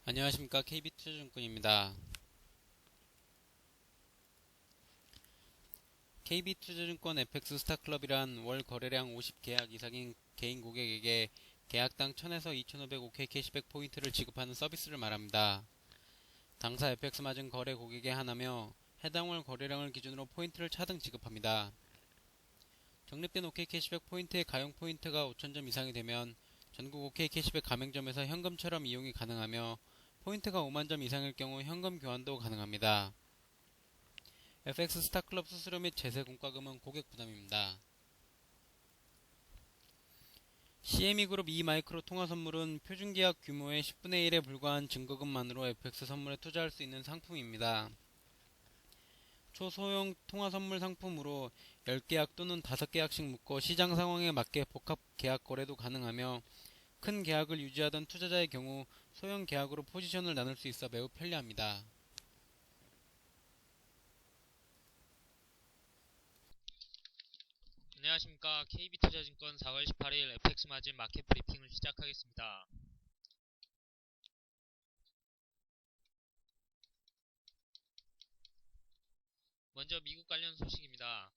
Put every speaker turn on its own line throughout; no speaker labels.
안녕하십니까. KB투자증권입니다. KB투자증권 FX 스타클럽이란 월 거래량 50계약 이상인 개인 고객에게 계약당 1000에서 2500 OK 캐시백 포인트를 지급하는 서비스를 말합니다. 당사 FX 마진 거래 고객에 한하며 해당 월 거래량을 기준으로 포인트를 차등 지급합니다. 적립된 OK 캐시백 포인트의 가용 포인트가 5000점 이상이 되면 전국 OK 캐시백 가맹점에서 현금처럼 이용이 가능하며 포인트가 5만점 이상일 경우 현금 교환도 가능합니다. FX 스타클럽 수수료 및 제세 공과금은 고객 부담입니다. CME 그룹 이마이크로 통화 선물은 표준 계약 규모의 10분의 1에 불과한 증거금만으로 FX 선물에 투자할 수 있는 상품입니다. 초소형 통화 선물 상품으로 10계약 또는 5계약씩 묶어 시장 상황에 맞게 복합 계약 거래도 가능하며 큰 계약을 유지하던 투자자의 경우 소형 계약으로 포지션을 나눌 수 있어 매우 편리합니다.
안녕하십니까. KB투자증권 4월 18일 FX 마진 마켓 브리핑을 시작하겠습니다. 먼저 미국 관련 소식입니다.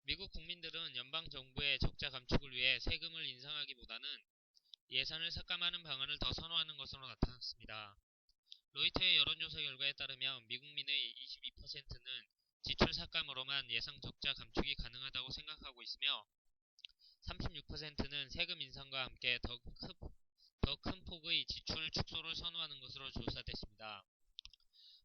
미국 국민들은 연방 정부의 적자 감축을 위해 세금을 인상하기보다는 예산을 삭감하는 방안을 더 선호하는 것으로 나타났습니다. 로이터의 여론조사 결과에 따르면 미국민의 22%는 지출 삭감으로만 예상 적자 감축이 가능하다고 생각하고 있으며 36%는 세금 인상과 함께 더 큰 폭의 지출 축소를 선호하는 것으로 조사됐습니다.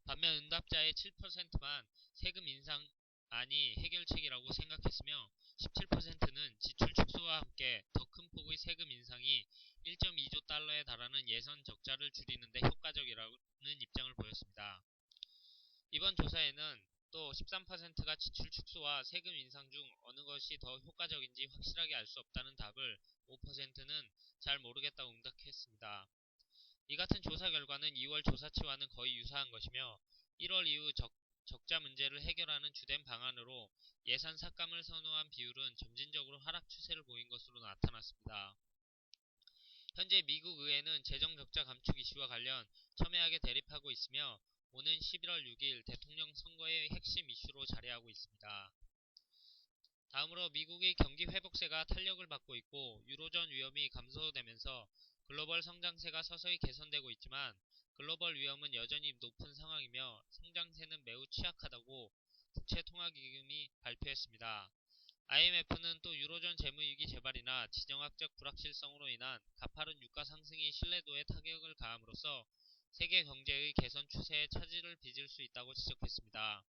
반면 응답자의 7%만 세금 인상안이 해결책이라고 생각했으며 17%는 지출 축소와 함께 더 큰 폭의 세금 인상이 1.2조 달러에 달하는 예선 적자를 줄이는 데 효과적이라는 입장을 보였습니다. 이번 조사에는 또 13%가 지출 축소와 세금 인상 중 어느 것이 더 효과적인지 확실하게 알 수 없다는 답을 5%는 잘 모르겠다고 응답했습니다. 이 같은 조사 결과는 2월 조사치와는 거의 유사한 것이며 1월 이후 적자 문제를 해결하는 주된 방안으로 예산 삭감을 선호한 비율은 점진적으로 하락 추세를 보인 것으로 나타났습니다. 현재 미국 의회는 재정 적자 감축 이슈와 관련 첨예하게 대립하고 있으며 오는 11월 6일 대통령 선거의 핵심 이슈로 자리하고 있습니다. 다음으로 미국의 경기 회복세가 탄력을 받고 있고 유로존 위험이 감소되면서 글로벌 성장세가 서서히 개선되고 있지만 글로벌 위험은 여전히 높은 상황이며 성장세는 매우 취약하다고 국제통화기금이 발표했습니다. IMF는 또 유로존 재무위기 재발이나 지정학적 불확실성으로 인한 가파른 유가 상승이 신뢰도에 타격을 가함으로써 세계 경제의 개선 추세에 차질을 빚을 수 있다고 지적했습니다.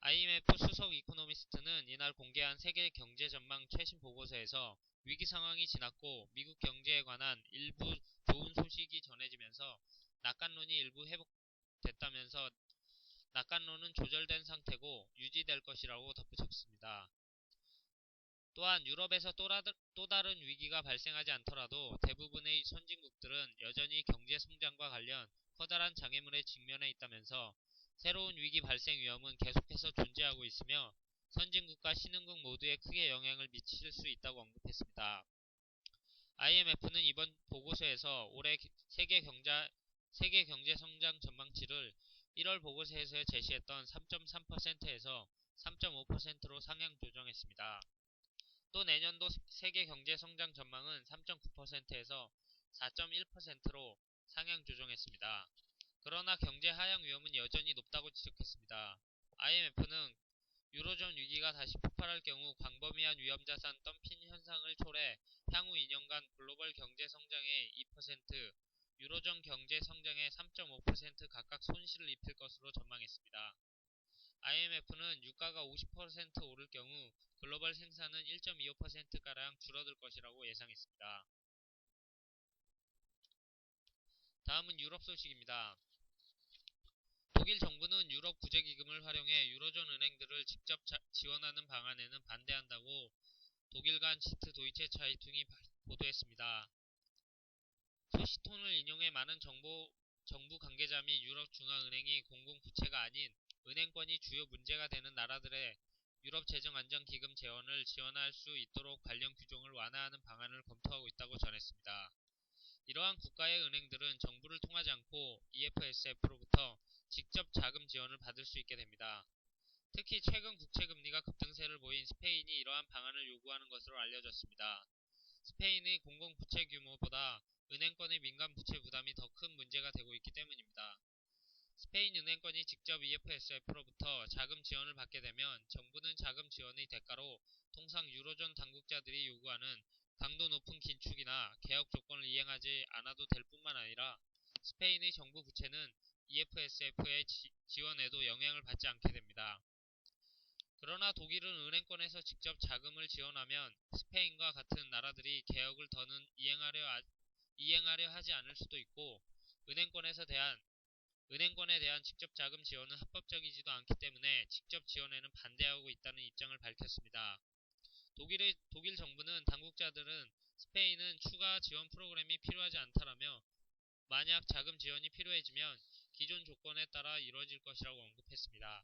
IMF 수석 이코노미스트는 이날 공개한 세계 경제 전망 최신 보고서에서 위기 상황이 지났고 미국 경제에 관한 일부 좋은 소식이 전해지면서 낙관론이 일부 회복됐다면서 낙관론은 조절된 상태고 유지될 것이라고 덧붙였습니다. 또한 유럽에서 또 다른 위기가 발생하지 않더라도 대부분의 선진국들은 여전히 경제 성장과 관련 커다란 장애물에 직면해 있다면서 새로운 위기 발생 위험은 계속해서 존재하고 있으며 선진국과 신흥국 모두에 크게 영향을 미칠 수 있다고 언급했습니다. IMF는 이번 보고서에서 올해 세계 경제 성장 전망치를 1월 보고서에서 제시했던 3.3%에서 3.5%로 상향 조정했습니다. 또 내년도 세계 경제 성장 전망은 3.9%에서 4.1%로 상향 조정했습니다. 그러나 경제 하향 위험은 여전히 높다고 지적했습니다. IMF는 유로존 위기가 다시 폭발할 경우 광범위한 위험자산 덤핑 현상을 초래 향후 2년간 글로벌 경제 성장의 2%, 유로존 경제 성장의 3.5% 각각 손실을 입힐 것으로 전망했습니다. IMF는 유가가 50% 오를 경우 글로벌 생산은 1.25%가량 줄어들 것이라고 예상했습니다. 다음은 유럽 소식입니다. 독일 정부는 유럽 구제기금을 활용해 유로존 은행들을 직접 지원하는 방안에는 반대한다고 독일간 지트 도이체 차이퉁이 보도했습니다. 소시톤을 인용해 많은 정부 관계자 및 유럽 중앙은행이 공공부채가 아닌 은행권이 주요 문제가 되는 나라들의 유럽 재정안정기금 재원을 지원할 수 있도록 관련 규정을 완화하는 방안을 검토하고 있다고 전했습니다. 이러한 국가의 은행들은 정부를 통하지 않고 EFSF로부터 직접 자금 지원을 받을 수 있게 됩니다. 특히 최근 국채금리가 급등세를 보인 스페인이 이러한 방안을 요구하는 것으로 알려졌습니다. 스페인의 공공부채 규모보다 은행권의 민간 부채 부담이 더 큰 문제가 되고 있기 때문입니다. 스페인 은행권이 직접 EFSF로부터 자금 지원을 받게 되면 정부는 자금 지원의 대가로 통상 유로존 당국자들이 요구하는 강도 높은 긴축이나 개혁 조건을 이행하지 않아도 될 뿐만 아니라 스페인의 정부 부채는 EFSF의 지원에도 영향을 받지 않게 됩니다. 그러나 독일은 은행권에서 직접 자금을 지원하면 스페인과 같은 나라들이 개혁을 더는 이행하려 하지 않을 수도 있고 은행권에 대한 직접 자금 지원은 합법적이지도 않기 때문에 직접 지원에는 반대하고 있다는 입장을 밝혔습니다. 독일 정부는 당국자들은 스페인은 추가 지원 프로그램이 필요하지 않다라며 만약 자금 지원이 필요해지면 기존 조건에 따라 이루어질 것이라고 언급했습니다.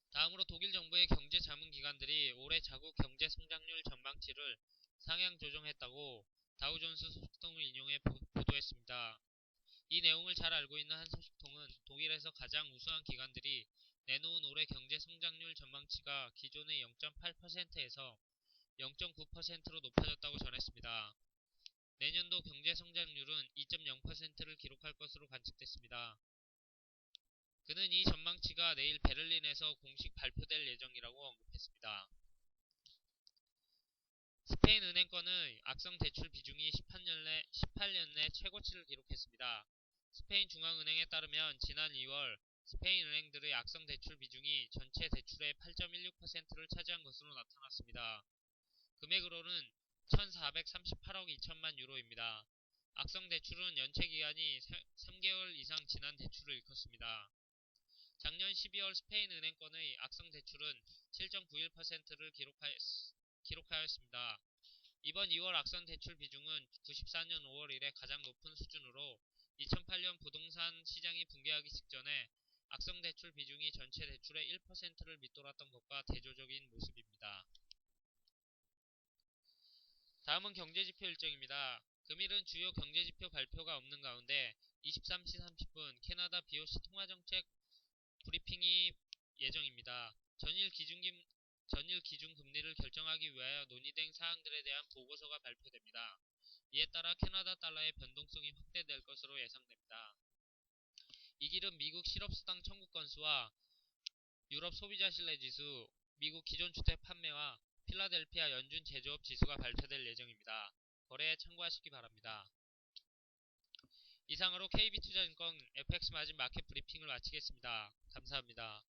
다음으로 독일 정부의 경제자문기관들이 올해 자국 경제성장률 전망치를 상향 조정했다고 다우존스 소식통을 인용해 보도했습니다. 이 내용을 잘 알고 있는 한 소식통은 독일에서 가장 우수한 기관들이 내놓은 올해 경제성장률 전망치가 기존의 0.8%에서 0.9%로 높아졌다고 전했습니다. 내년도 경제성장률은 2.0%를 기록할 것으로 관측됐습니다. 그는 이 전망치가 내일 베를린에서 공식 발표될 예정이라고 언급했습니다. 스페인 은행권의 악성 대출 비중이 18년 내 최고치를 기록했습니다. 스페인 중앙은행에 따르면 지난 2월 스페인 은행들의 악성 대출 비중이 전체 대출의 8.16%를 차지한 것으로 나타났습니다. 금액으로는 1,438억 2천만 유로입니다. 악성 대출은 연체 기간이 3개월 이상 지난 대출을 일컫습니다. 작년 12월 스페인 은행권의 악성 대출은 7.91%를 기록하였습니다. 이번 2월 악성 대출 비중은 94년 5월 이래 가장 높은 수준으로 2008년 부동산 시장이 붕괴하기 직전에 악성 대출 비중이 전체 대출의 1%를 밑돌았던 것과 대조적인 모습입니다. 다음은 경제지표 일정입니다. 금일은 주요 경제지표 발표가 없는 가운데 23시 30분 캐나다 BOC 통화정책 브리핑이 예정입니다. 전일 기준금리를 결정하기 위하여 논의된 사항들에 대한 보고서가 발표됩니다. 이에 따라 캐나다 달러의 변동성이 확대될 것으로 예상됩니다. 이 길은 미국 실업수당 청구 건수와 유럽 소비자신뢰지수, 미국 기존주택 판매와 필라델피아 연준 제조업 지수가 발표될 예정입니다. 거래에 참고하시기 바랍니다. 이상으로 KB투자증권 FX 마진 마켓 브리핑을 마치겠습니다. 감사합니다.